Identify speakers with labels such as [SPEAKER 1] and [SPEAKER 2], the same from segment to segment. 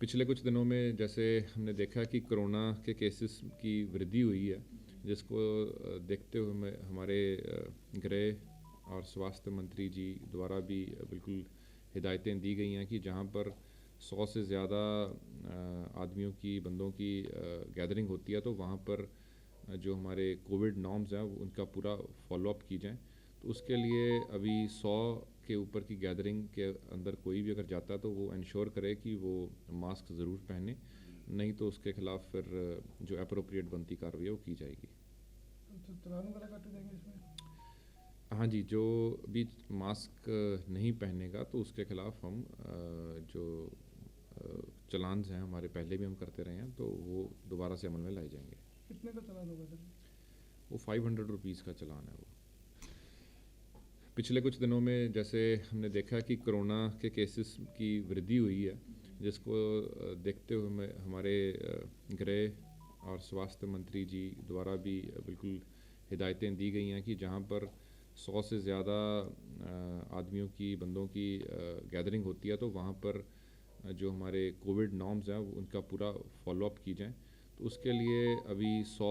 [SPEAKER 1] पिछले कुछ दिनों में जैसे हमने देखा कि कोरोना के केसेस की वृद्धि हुई है, जिसको देखते हुए हमारे गृह और स्वास्थ्य मंत्री जी द्वारा भी बिल्कुल हिदायतें दी गई हैं कि जहां पर 100 से ज़्यादा आदमियों की बंदों की गैदरिंग होती है तो वहां पर जो हमारे कोविड नॉर्म्स हैं उनका पूरा फॉलोअप की जाए। तो उसके लिए अभी 100 के ऊपर की गैदरिंग के अंदर कोई भी अगर जाता है तो वो इंश्योर करे कि वो मास्क ज़रूर पहने, नहीं तो उसके खिलाफ फिर जो अप्रोप्रिएट बनती कार्रवाई है वो की जाएगी।
[SPEAKER 2] तो चालान वगैरह काटे जाएंगे इसमें?
[SPEAKER 1] हाँ जी, जो भी मास्क नहीं पहनेगा तो उसके खिलाफ हम जो चलान्स हैं हमारे पहले भी हम करते रहे हैं तो वो दोबारा से अमल में लाए जाएंगे।
[SPEAKER 2] कितने का चालान होगा सर?
[SPEAKER 1] वो 500 रुपीज़ का चालान है वो। पिछले कुछ दिनों में जैसे हमने देखा कि कोरोना के केसेस की वृद्धि हुई है, जिसको देखते हुए हमारे गृह और स्वास्थ्य मंत्री जी द्वारा भी बिल्कुल हिदायतें दी गई हैं कि जहां पर 100 से ज़्यादा आदमियों की बंदों की गैदरिंग होती है तो वहां पर जो हमारे कोविड नॉर्म्स हैं उनका पूरा फॉलोअप की जाए। तो उसके लिए अभी 100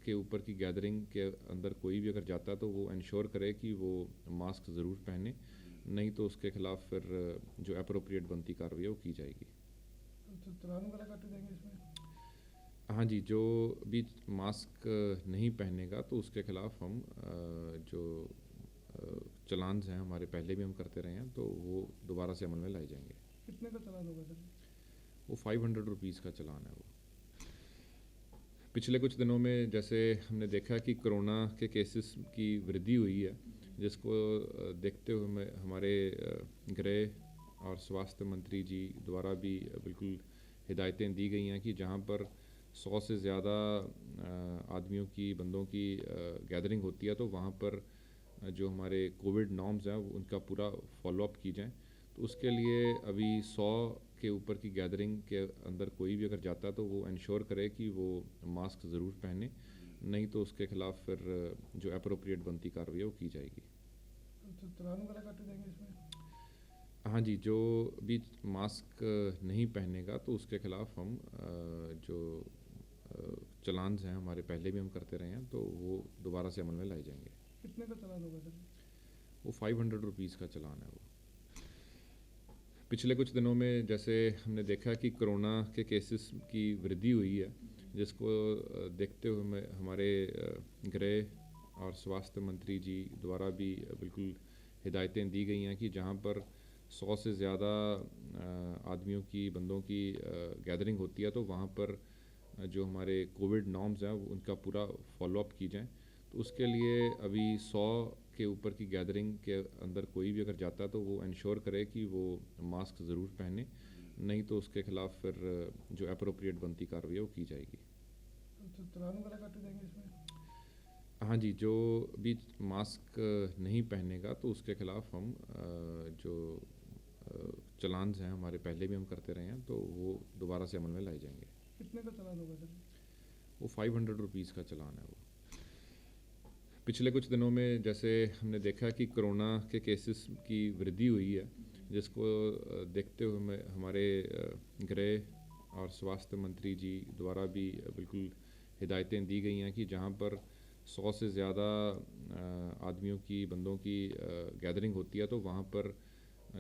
[SPEAKER 1] के ऊपर की गैदरिंग के अंदर कोई भी अगर जाता है तो वो इंश्योर करे कि वो मास्क ज़रूर पहने, नहीं तो उसके खिलाफ फिर जो अप्रोप्रिएट बनती कार्रवाई है वो की जाएगी।
[SPEAKER 2] तो चालान वगैरह काटे जाएंगे इसमें?
[SPEAKER 1] हाँ जी, जो भी मास्क नहीं पहनेगा तो उसके खिलाफ हम जो चलान्स हैं हमारे पहले भी हम करते रहे हैं तो वो दोबारा से अमल में लाए जाएंगे।
[SPEAKER 2] कितने का चालान होगा सर?
[SPEAKER 1] वो 500 रुपीज़ का चालान है वो। पिछले कुछ दिनों में जैसे हमने देखा कि कोरोना के केसेस की वृद्धि हुई है, जिसको देखते हुए हमारे गृह और स्वास्थ्य मंत्री जी द्वारा भी बिल्कुल हिदायतें दी गई हैं कि जहां पर 100 से ज़्यादा आदमियों की बंदों की गैदरिंग होती है तो वहां पर जो हमारे कोविड नॉर्म्स हैं उनका पूरा फॉलोअप की जाए। तो उसके लिए अभी 100 के ऊपर की गैदरिंग के अंदर कोई भी अगर जाता है तो वो इंश्योर करे कि वो मास्क ज़रूर पहने, नहीं तो उसके खिलाफ फिर जो अप्रोप्रिएट बनती कार्रवाई है वो की जाएगी।
[SPEAKER 2] तो चालान वगैरह काटे जाएंगे इसमें?
[SPEAKER 1] हाँ जी, जो भी मास्क नहीं पहनेगा तो उसके खिलाफ हम जो चलान्स हैं हमारे पहले भी हम करते रहे हैं तो वो दोबारा से अमल में लाए जाएंगे।
[SPEAKER 2] कितने का चालान होगा सर?
[SPEAKER 1] वो 500 रुपीज़ का चालान है वो। पिछले कुछ दिनों में जैसे हमने देखा कि कोरोना के केसेस की वृद्धि हुई है, जिसको देखते हुए हमारे गृह और स्वास्थ्य मंत्री जी द्वारा भी बिल्कुल हिदायतें दी गई हैं कि जहां पर 100 से ज़्यादा आदमियों की बंदों की गैदरिंग होती है तो वहां पर जो हमारे कोविड नॉर्म्स हैं उनका पूरा फॉलोअप की जाए। तो उसके लिए अभी 100 के ऊपर की गैदरिंग के अंदर कोई भी अगर जाता है तो वो इंश्योर करे कि वो मास्क ज़रूर पहने, नहीं तो उसके खिलाफ फिर जो अप्रोप्रिएट बनती कार्रवाई है वो की जाएगी।
[SPEAKER 2] तो चालान वगैरह काटे जाएंगे इसमें?
[SPEAKER 1] हाँ जी, जो भी मास्क नहीं पहनेगा तो उसके खिलाफ हम जो चलान्स हैं हमारे पहले भी हम करते रहे हैं तो वो दोबारा से अमल में लाए जाएंगे।
[SPEAKER 2] कितने का चालान होगा सर?
[SPEAKER 1] वो 500 रुपीज़ का चालान है वो। पिछले कुछ दिनों में जैसे हमने देखा कि कोरोना के केसेस की वृद्धि हुई है, जिसको देखते हुए हमारे गृह और स्वास्थ्य मंत्री जी द्वारा भी बिल्कुल हिदायतें दी गई हैं कि जहां पर 100 से ज़्यादा आदमियों की बंदों की गैदरिंग होती है तो वहां पर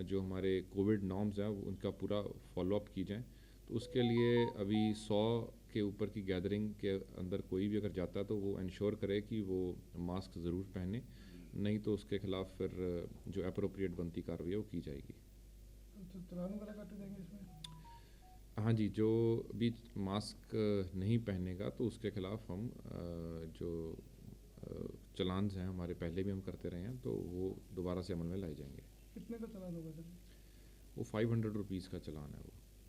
[SPEAKER 1] जो हमारे कोविड नॉर्म्स हैं उनका पूरा फॉलोअप की जाए। तो उसके लिए अभी 100 के ऊपर की गैदरिंग के अंदर कोई भी अगर जाता है तो वो इंश्योर करे कि वो मास्क ज़रूर पहने, नहीं तो उसके खिलाफ फिर जो अप्रोप्रिएट बनती कार्रवाई है वो की जाएगी।
[SPEAKER 2] तो चालान वगैरह काटे जाएंगे इसमें?
[SPEAKER 1] हाँ जी, जो भी मास्क नहीं पहनेगा तो उसके खिलाफ हम जो चलान्स हैं हमारे पहले भी हम करते रहे हैं तो वो दोबारा से अमल में लाए जाएंगे।
[SPEAKER 2] कितने का चालान होगा सर?
[SPEAKER 1] वो 500 रुपीज़ का चालान है वो।